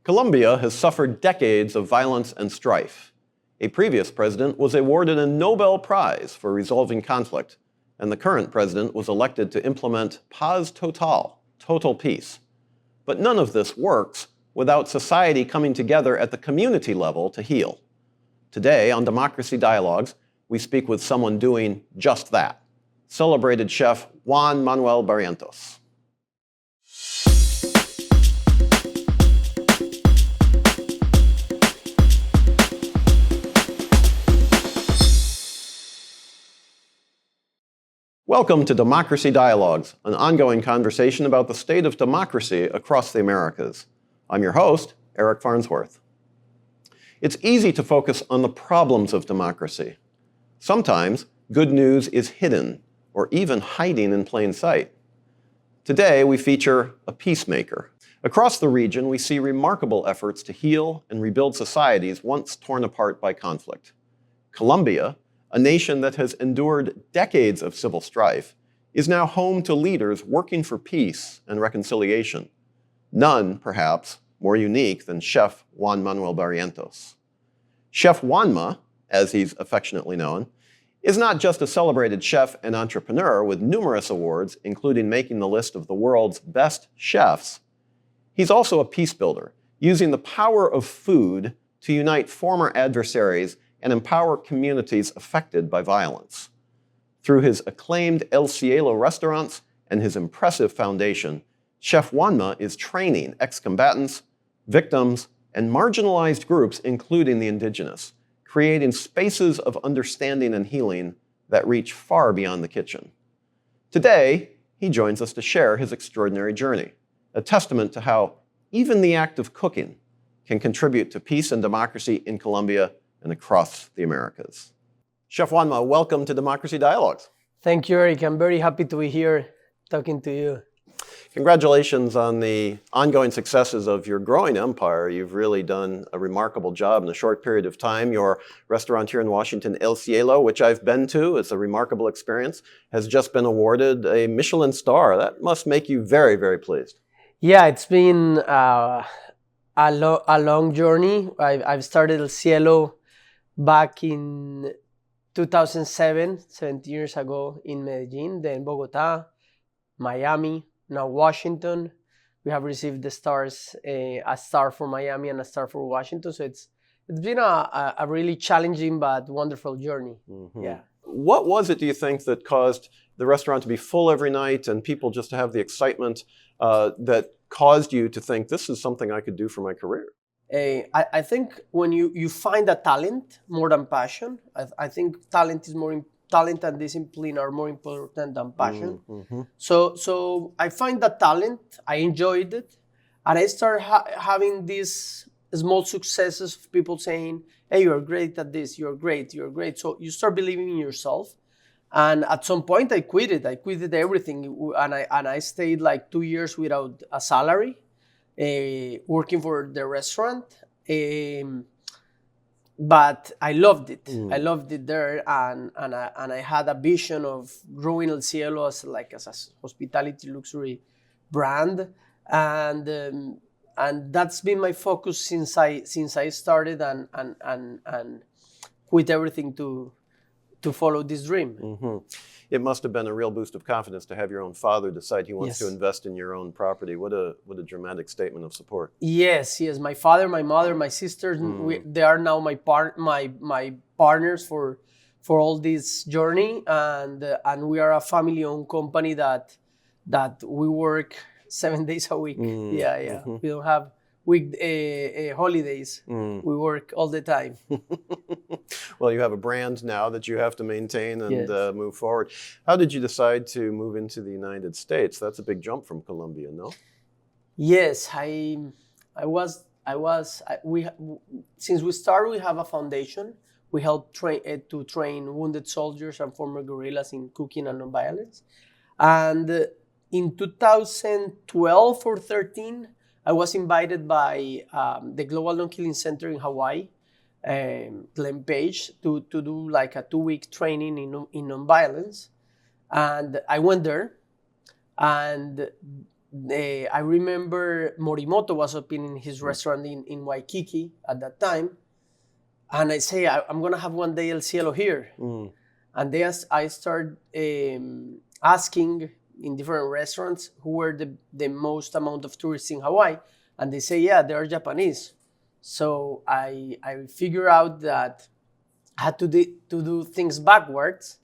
Colombia has suffered decades of violence and strife. A previous president was awarded a Nobel Prize for resolving conflict, and the current president was elected to implement paz total, total peace. But none of this works without society coming together at the community level to heal. Today, on Democracy Dialogues, we speak with someone doing just that, celebrated Chef Juan Manuel Barrientos. Welcome to Democracy Dialogues, an ongoing conversation about the state of democracy across the Americas. I'm your host, Eric Farnsworth. It's easy to focus on the problems of democracy. Sometimes good news is hidden or even hiding in plain sight. Today, we feature a peacemaker. Across the region, we see remarkable efforts to heal and rebuild societies once torn apart by conflict. Colombia, a nation that has endured decades of civil strife, is now home to leaders working for peace and reconciliation. None, perhaps, more unique than Chef Juan Manuel Barrientos. Chef Juanma, as he's affectionately known, is not just a celebrated chef and entrepreneur with numerous awards, including making the list of the world's best chefs. He's also a peace builder, using the power of food to unite former adversaries and empower communities affected by violence. Through his acclaimed El Cielo restaurants and his impressive foundation, Chef Juanma is training ex-combatants, victims, and marginalized groups, including the indigenous, creating spaces of understanding and healing that reach far beyond the kitchen. Today, he joins us to share his extraordinary journey, a testament to how even the act of cooking can contribute to peace and democracy in Colombia and across the Americas. Chef Juanma, welcome to Democracy Dialogues. Thank you, Eric. I'm very happy to be here talking to you. Congratulations on the ongoing successes of your growing empire. You've really done a remarkable job in a short period of time. Your restaurant here in Washington, El Cielo, which I've been to, it's a remarkable experience, has just been awarded a Michelin star. That must make you very, very pleased. Yeah, it's been a long journey. I've started El Cielo back in 2007, 17 years ago in Medellín, then Bogotá, Miami, now Washington. We have received the stars, a star for Miami and a star for Washington. So it's been a really challenging but wonderful journey. Mm-hmm. Yeah. What was it, do you think, that caused the restaurant to be full every night and people just to have the excitement that caused you to think this is something I could do for my career? I think when you find a talent more than passion, I think talent and discipline are more important than passion. Mm-hmm. So I find that talent, I enjoyed it, and I started having these small successes of people saying, hey, you're great at this, you're great. So you start believing in yourself. And at some point I quit it. I quitted everything, and I stayed like 2 years without a salary. Working for the restaurant, but I loved it. I loved it there, and I had a vision of growing El Cielo as a hospitality luxury brand, and that's been my focus since I started and quit everything to follow this dream. Mm-hmm. It must have been a real boost of confidence to have your own father decide he wants to invest in your own property. What a dramatic statement of support. Yes. My father, my mother, my sisters, they are now my partners for all this journey, and we are a family-owned company that we work 7 days a week. Yeah. Mm-hmm. We don't have holidays. We work all the time. Well, you have a brand now that you have to maintain and move forward. How did you decide to move into the United States? That's a big jump from Colombia, no? Yes, since we started, we have a foundation. We help to train wounded soldiers and former guerrillas in cooking and nonviolence. And in 2012 or 13, I was invited by the Global Non-Killing Center in Hawaii, Glenn Page, to do like a 2-week training in nonviolence. And I went there, and I remember Morimoto was opening his restaurant in Waikiki at that time. And I say, I'm going to have one day El Cielo here. And I started asking in different restaurants who were the most amount of tourists in Hawaii. And they say, yeah, they are Japanese. So I figured out that I had to do things backwards.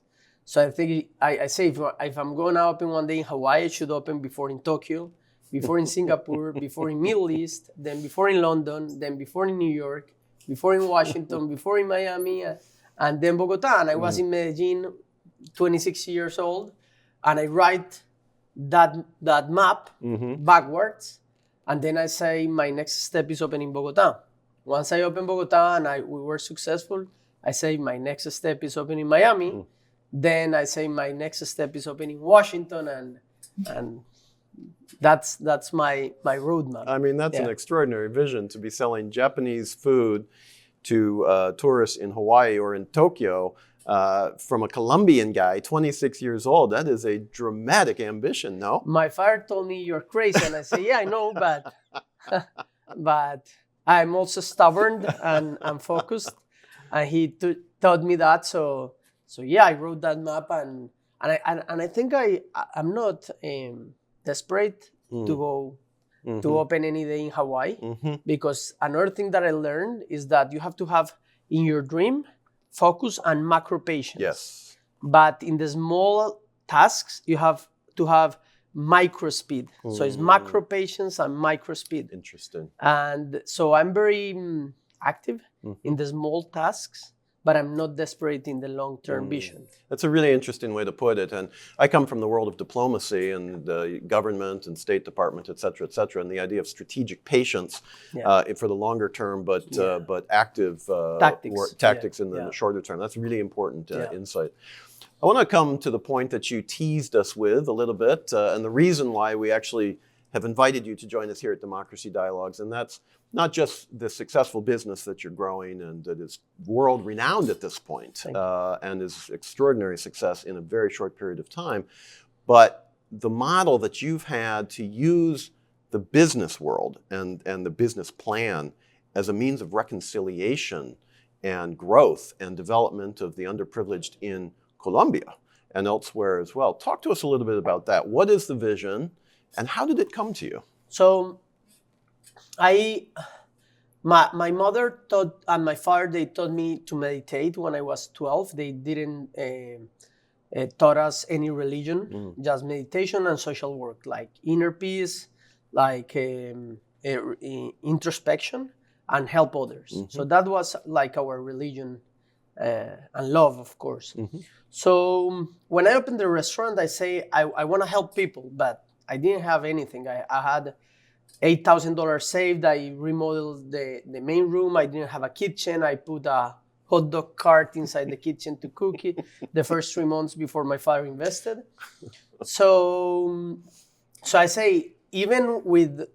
So I think I say if I'm going to open one day in Hawaii, I should open before in Tokyo, before in Singapore, before in Middle East, then before in London, then before in New York, before in Washington, before in Miami, and then Bogota. And I was in Medellín, 26 years old, and I write that map backwards, and then I say my next step is opening Bogota. Once I open Bogota and we were successful, I say my next step is opening Miami. Then I say my next step is opening Washington, and that's my roadmap. I mean, that's an extraordinary vision, to be selling Japanese food to tourists in Hawaii or in Tokyo from a Colombian guy, 26 years old. That is a dramatic ambition, no? My father told me you're crazy, and I say, yeah, I know, but I'm also stubborn and focused, and he taught me that. So yeah, I wrote that map, and I think I'm not desperate to go to open any day in Hawaii, because another thing that I learned is that you have to have in your dream focus and macro patience. Yes. But in the small tasks, you have to have micro speed. So it's macro patience and micro speed. Interesting. And so I'm very active in the small tasks, but I'm not desperate in the long-term vision. That's a really interesting way to put it. And I come from the world of diplomacy and government and State Department, et cetera, and the idea of strategic patience for the longer term, but active tactics in the shorter term. That's really important insight. I want to come to the point that you teased us with a little bit, and the reason why we actually have invited you to join us here at Democracy Dialogues, and that's not just the successful business that you're growing and that is world-renowned at this point and is extraordinary success in a very short period of time, but the model that you've had to use the business world and the business plan as a means of reconciliation and growth and development of the underprivileged in Colombia and elsewhere as well. Talk to us a little bit about that. What is the vision and how did it come to you? So my mother taught and my father, they taught me to meditate when I was 12. They didn't taught us any religion, just meditation and social work, like inner peace, like introspection and help others. So that was like our religion and love, of course. So when I opened the restaurant, I say I want to help people, but I didn't have anything. I had $8,000 saved. I remodeled the main room. I didn't have a kitchen. I put a hot dog cart inside the kitchen to cook it the first 3 months before my father invested. So I say, even with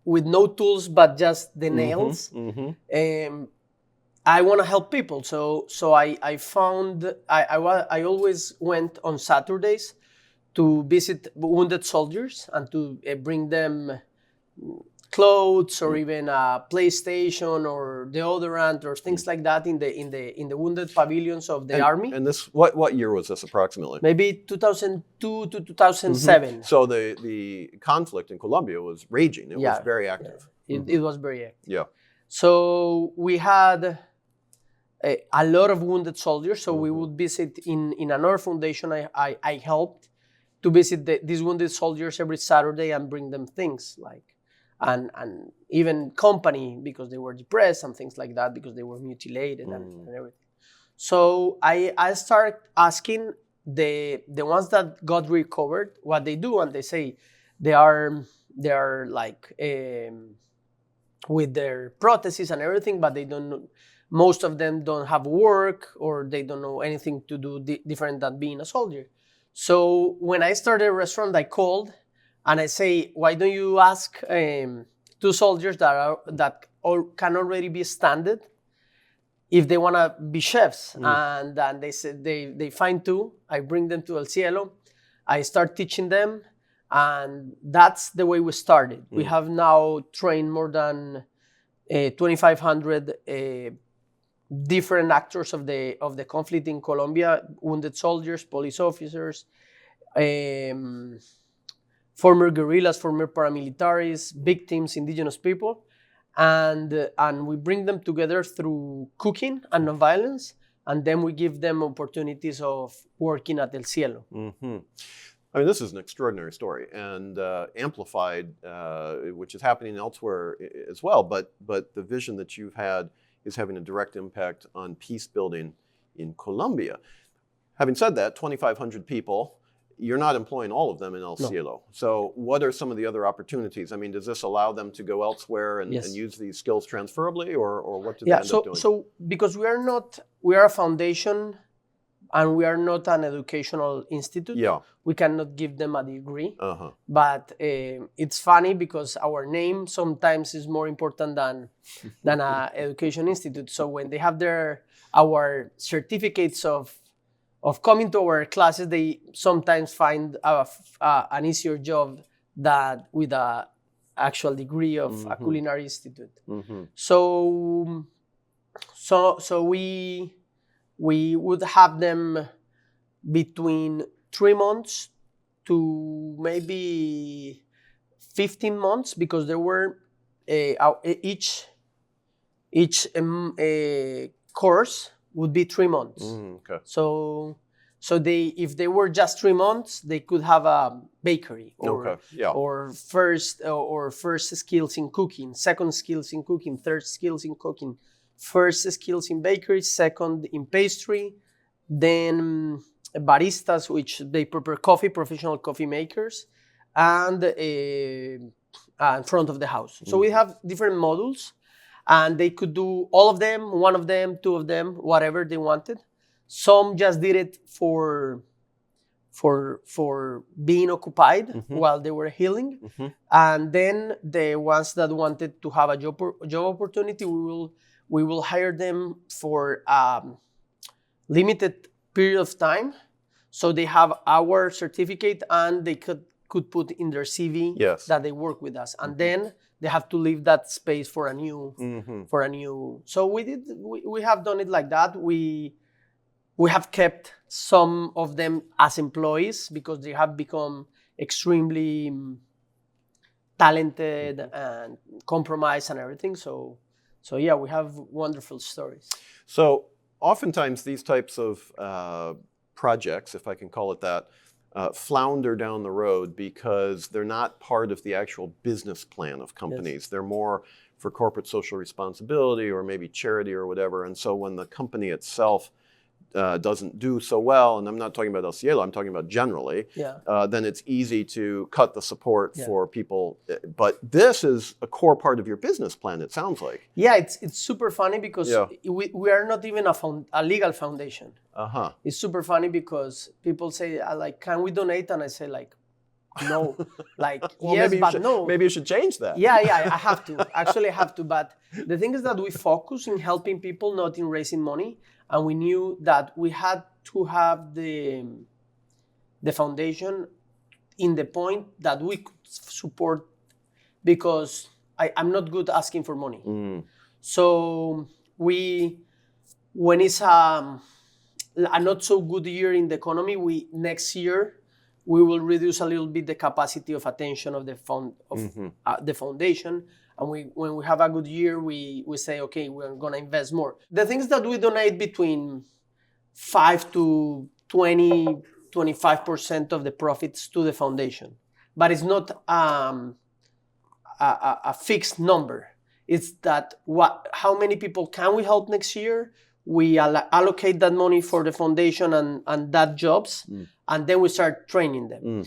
no tools but just the nails, I want to help people. So I found I always went on Saturdays to visit wounded soldiers and to bring them clothes or even a PlayStation or deodorant or things like that in the wounded pavilions of the army. And this, what year was this approximately? Maybe 2002 to 2007. So the conflict in Colombia was raging. It was very active. It was very active. Yeah. So we had a lot of wounded soldiers. So we would visit in another foundation. I helped to visit these wounded soldiers every Saturday and bring them things like, and even company because they were depressed and things like that because they were mutilated and everything. So I started asking the ones that got recovered what they do, and they say they are like with their prostheses and everything, but they don't know, most of them don't have work or they don't know anything to do different than being a soldier. So when I started a restaurant, I called and I say, why don't you ask 2 soldiers that can already be standard if they want to be chefs? And then they said they find 2. I bring them to El Cielo. I start teaching them, And that's the way we started. We have now trained more than 2,500 different actors of the conflict in Colombia: wounded soldiers, police officers, former guerrillas, former paramilitaries, victims, indigenous people, and we bring them together through cooking and nonviolence, and then we give them opportunities of working at El Cielo. Mm-hmm. I mean, this is an extraordinary story and amplified, which is happening elsewhere as well. But the vision that you've had is having a direct impact on peace building in Colombia. Having said that, 2,500 people, you're not employing all of them in El Cielo. So what are some of the other opportunities? I mean, does this allow them to go elsewhere and use these skills transferably, or what do they end up doing? So because we are a foundation and we are not an educational institute, we cannot give them a degree. But it's funny because our name sometimes is more important than an education institute. So when they have our certificates of coming to our classes, they sometimes find an easier job than with an actual degree of a culinary institute. So we would have them between 3 months to maybe 15 months, because there were each course would be 3 months. Okay. So if they were just 3 months, they could have a bakery or first skills in cooking, second skills in cooking, third skills in cooking, first skills in bakery, second in pastry, then baristas, which they prepare coffee, professional coffee makers, and front of the house. So we have different modules, and they could do all of them, one of them, two of them, whatever they wanted. Some just did it for being occupied while they were healing. And then the ones that wanted to have a job opportunity, we will hire them for limited period of time. So they have our certificate and they could put in their CV that they work with us. And then they have to leave that space for a new. So we have done it like that. We have kept some of them as employees because they have become extremely talented and compromised and everything. So yeah, we have wonderful stories. So oftentimes these types of projects, if I can call it that, flounder down the road because they're not part of the actual business plan of companies. They're more for corporate social responsibility or maybe charity or whatever. And so when the company itself doesn't do so well, and I'm not talking about El Cielo, I'm talking about generally, then it's easy to cut the support for people. But this is a core part of your business plan, it sounds like. Yeah, it's super funny because we are not even a legal foundation. It's super funny because people say, like, can we donate? And I say, like, no. Like, well, yes, maybe but no. Maybe you should change that. Yeah, I have to. Actually, I have to. But the thing is that we focus in helping people, not in raising money. And we knew that we had to have the foundation in the point that we could support, because I'm not good asking for money. So when it's a not so good year in the economy, next year we will reduce a little bit the capacity of attention of the foundation. And when we have a good year, we say, okay, we're going to invest more. The things that we donate between 5 to 20, 25% of the profits to the foundation. But it's not a fixed number. It's that how many people can we help next year? We allocate that money for the foundation and that jobs, and then we start training them.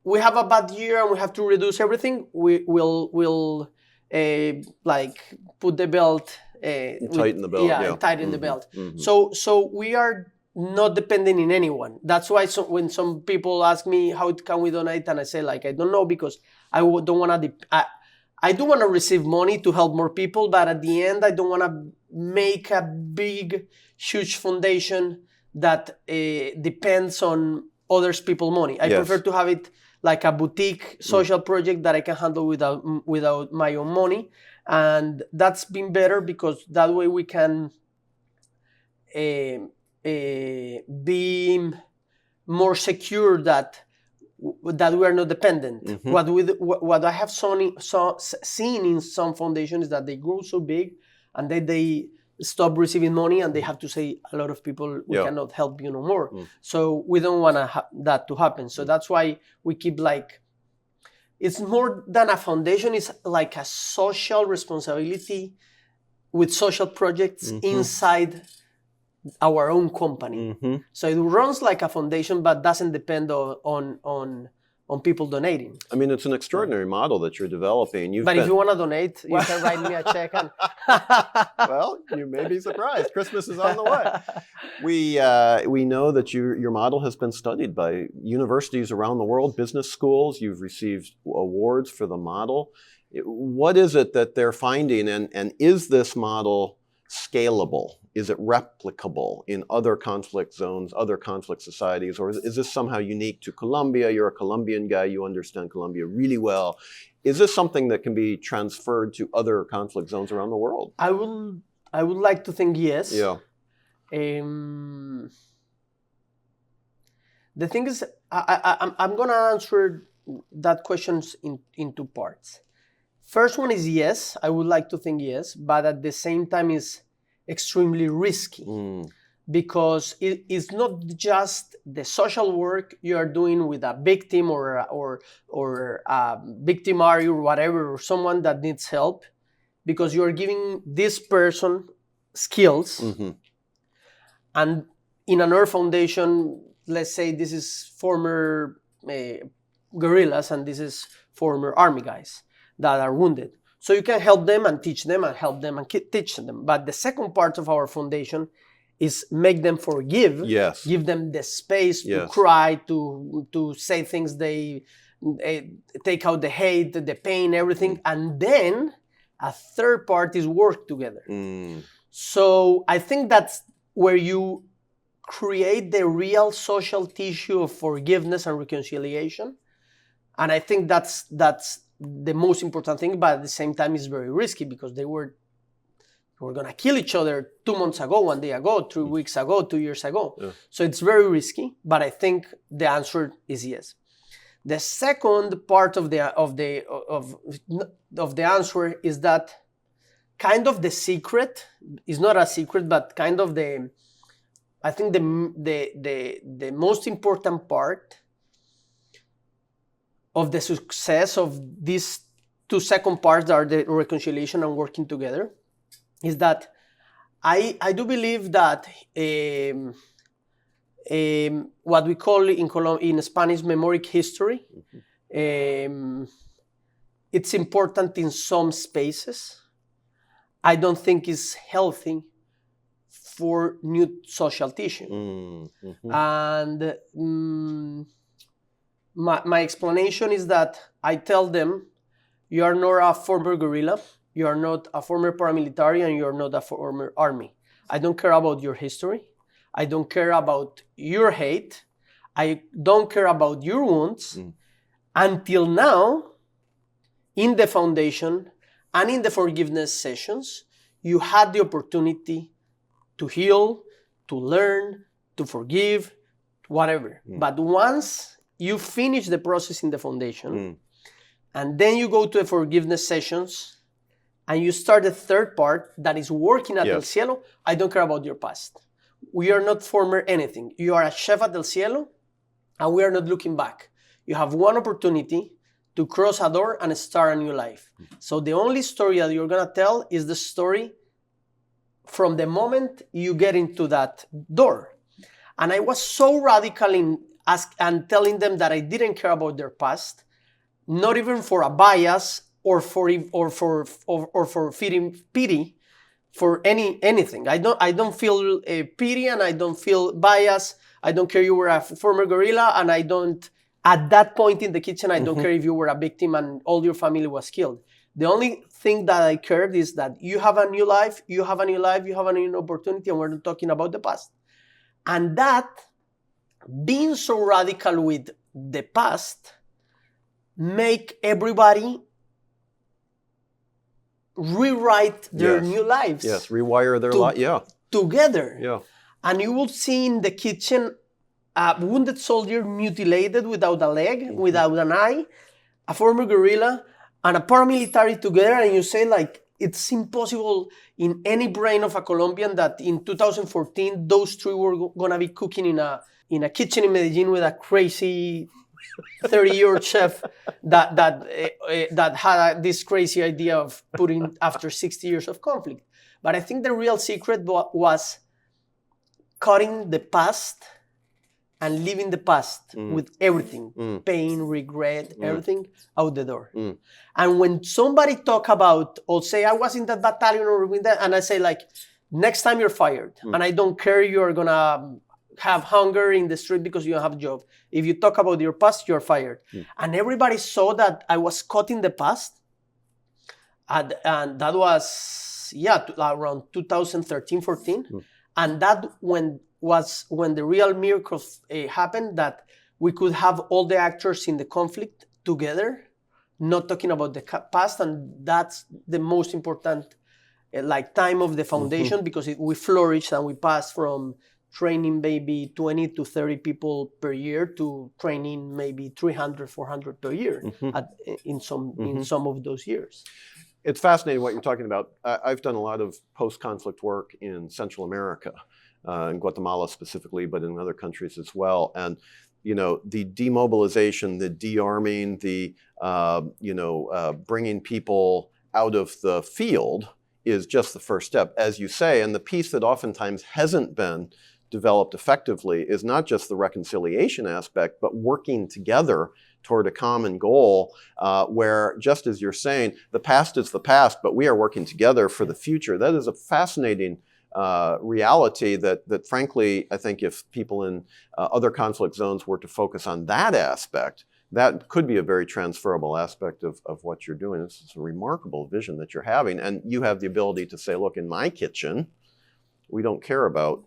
We have a bad year and we have to reduce everything. We'll like put the belt, tighten the belt, tighten the belt. So we are not depending on anyone. That's why when some people ask me how can we donate, and I say, like, I don't know, because I don't want to. I do want to receive money to help more people, but at the end, I don't want to make a big, huge foundation that depends on others people's money. I prefer to have it like a boutique social project that I can handle without my own money. And that's been better because that way we can be more secure that we are not dependent. What I have seen in some foundations is that they grow so big and then they stop receiving money and they have to say a lot of people, we cannot help you no more. So we don't want that to happen. So that's why we keep like, it's more than a foundation, it's like a social responsibility with social projects inside our own company. So it runs like a foundation, but doesn't depend on people donating. I mean, it's an extraordinary model that you're developing. If you want to donate, you can write me a check. And well, you may be surprised. Christmas is on the way. We know that your model has been studied by universities around the world, business schools. You've received awards for the model. What is it that they're finding, and is this model scalable? Is it replicable in other conflict zones, other conflict societies, or is this somehow unique to Colombia? You're a Colombian guy, you understand Colombia really well. Is this something that can be transferred to other conflict zones around the world? I would like to think yes. Yeah. The thing is, I'm going to answer that question in two parts. First one is yes, I would like to think yes, but at the same time is extremely risky because it's not just the social work you are doing with a victim or a victimary or whatever, or someone that needs help, because you are giving this person skills. And in another foundation, let's say this is former guerrillas and this is former army guys that are wounded. So you can help them and teach them and help them and teach them. But the second part of our foundation is make them forgive. Yes. Give them the space to cry, to say things they take out the hate, the pain, everything. And then a third part is work together. So I think that's where you create the real social tissue of forgiveness and reconciliation. And I think that's the most important thing, but at the same time it's very risky because they were going to kill each other 2 months ago, 1 day ago, 3 weeks ago, 2 years ago. So it's very risky, but I think the answer is yes. The second part of the answer is that kind of the secret is not a secret, but kind of I think the most important part of the success of these two second parts that are the reconciliation and working together is that I do believe that what we call in Spanish memory history, it's important in some spaces. I don't think it's healthy for new social tissue. And my explanation is that I tell them, you are not a former guerrilla, you are not a former paramilitary, and you are not a former army. I don't care about your history. I don't care about your hate. I don't care about your wounds. Until now, in the foundation and in the forgiveness sessions, you had the opportunity to heal, to learn, to forgive, whatever. But once you finish the process in the foundation, and then you go to the forgiveness sessions, and you start the third part that is working at El Cielo, I don't care about your past. We are not former anything. You are a chef at El Cielo, and we are not looking back. You have one opportunity to cross a door and start a new life. So the only story that you're going to tell is the story from the moment you get into that door. And I was so radical in and telling them that I didn't care about their past, not even for a bias or for feeling pity for anything. I don't feel pity, and I don't feel bias. I don't care you were a former guerrilla, and I don't, at that point in the kitchen, I don't care if you were a victim and all your family was killed. The only thing that I cared is that you have a new life, you have a new life, you have a new opportunity, and we're not talking about the past. And that, being so radical with the past, make everybody rewrite their new lives. Yes, rewire their life. Yeah. Together. Yeah. And you will see in the kitchen a wounded soldier mutilated without a leg, without an eye, a former guerrilla, and a paramilitary together, and you say, like, it's impossible in any brain of a Colombian that in 2014 those three were gonna be cooking in a kitchen in Medellín with a crazy 30-year-old chef that had this crazy idea of putting after 60 years of conflict. But I think the real secret was cutting the past and leaving the past with everything, pain, regret, everything out the door. And when somebody talk about, or say, I was in that battalion or in that, and I say, like, next time you're fired, and I don't care, you're gonna have hunger in the street because you don't have a job. If you talk about your past, you're fired. And everybody saw that I was cutting the past. And that was, around 2013, 14. And that was when the real miracle happened, that we could have all the actors in the conflict together, not talking about the past. And that's the most important time of the foundation, because we flourished and we passed from training maybe 20 to 30 people per year to training maybe 300, 400 per year in some of those years. It's fascinating what you're talking about. I've done a lot of post-conflict work in Central America, in Guatemala specifically, but in other countries as well. And, the demobilization, the de-arming, the, bringing people out of the field is just the first step, as you say. And the piece that oftentimes hasn't been developed effectively is not just the reconciliation aspect, but working together toward a common goal, where, just as you're saying, the past is the past, but we are working together for the future. That is a fascinating reality that frankly, I think if people in other conflict zones were to focus on that aspect, that could be a very transferable aspect of what you're doing. This is a remarkable vision that you're having. And you have the ability to say, look, in my kitchen, we don't care about,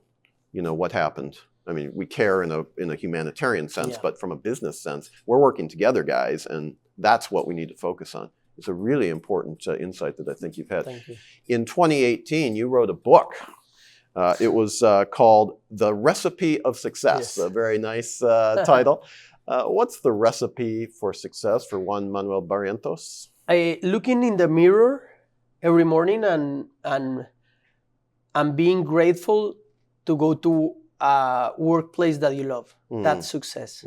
what happened. I mean, we care in a humanitarian sense, but from a business sense, we're working together, guys, and that's what we need to focus on. It's a really important insight that I think you've had. Thank you. In 2018, you wrote a book. It was called The Recipe of Success, a very nice title. What's the recipe for success for Juan Manuel Barrientos? Looking in the mirror every morning and being grateful to go to a workplace that you love. That's success.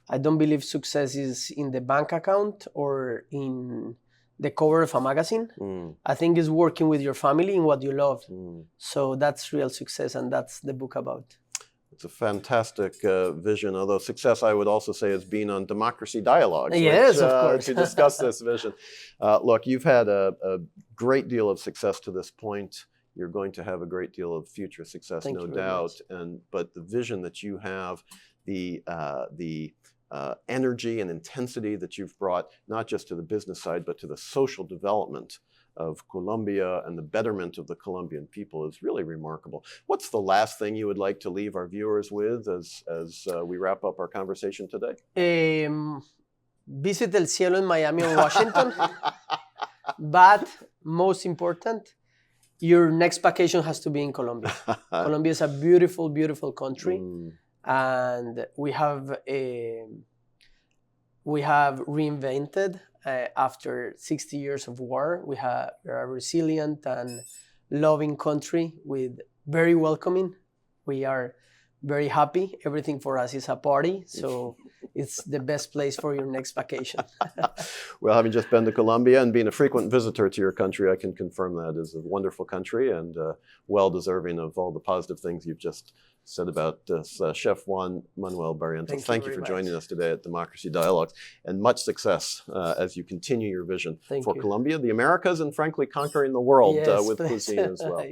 I don't believe success is in the bank account or in the cover of a magazine. I think it's working with your family in what you love. So that's real success, and that's the book about. It's a fantastic vision, although success, I would also say, is being on Democracy Dialogues. Yes, of course. To discuss this vision. Look, you've had a great deal of success to this point. You're going to have a great deal of future success, no doubt. But the vision that you have, the energy and intensity that you've brought, not just to the business side, but to the social development of Colombia and the betterment of the Colombian people is really remarkable. What's the last thing you would like to leave our viewers with as we wrap up our conversation today? Visit El Cielo in Miami or Washington. But most important, your next vacation has to be in Colombia. Colombia is a beautiful, beautiful country. And we have reinvented after 60 years of war. We're a resilient and loving country with very welcoming. We are very happy. Everything for us is a party. So it's the best place for your next vacation. Well, having just been to Colombia and being a frequent visitor to your country, I can confirm that it's a wonderful country and well deserving of all the positive things you've just said about this. Chef Juan Manuel Barrientos, thank you for joining us today at Democracy Dialogues, and much success as you continue your vision for Colombia, the Americas, and frankly, conquering the world with cuisine as well.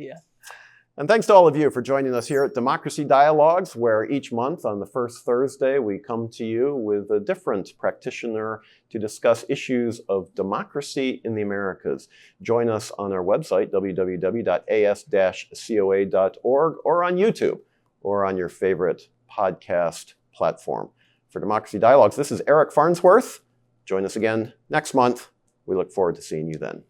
And thanks to all of you for joining us here at Democracy Dialogues, where each month on the first Thursday, we come to you with a different practitioner to discuss issues of democracy in the Americas. Join us on our website, www.as-coa.org, or on YouTube, or on your favorite podcast platform. For Democracy Dialogues, this is Eric Farnsworth. Join us again next month. We look forward to seeing you then.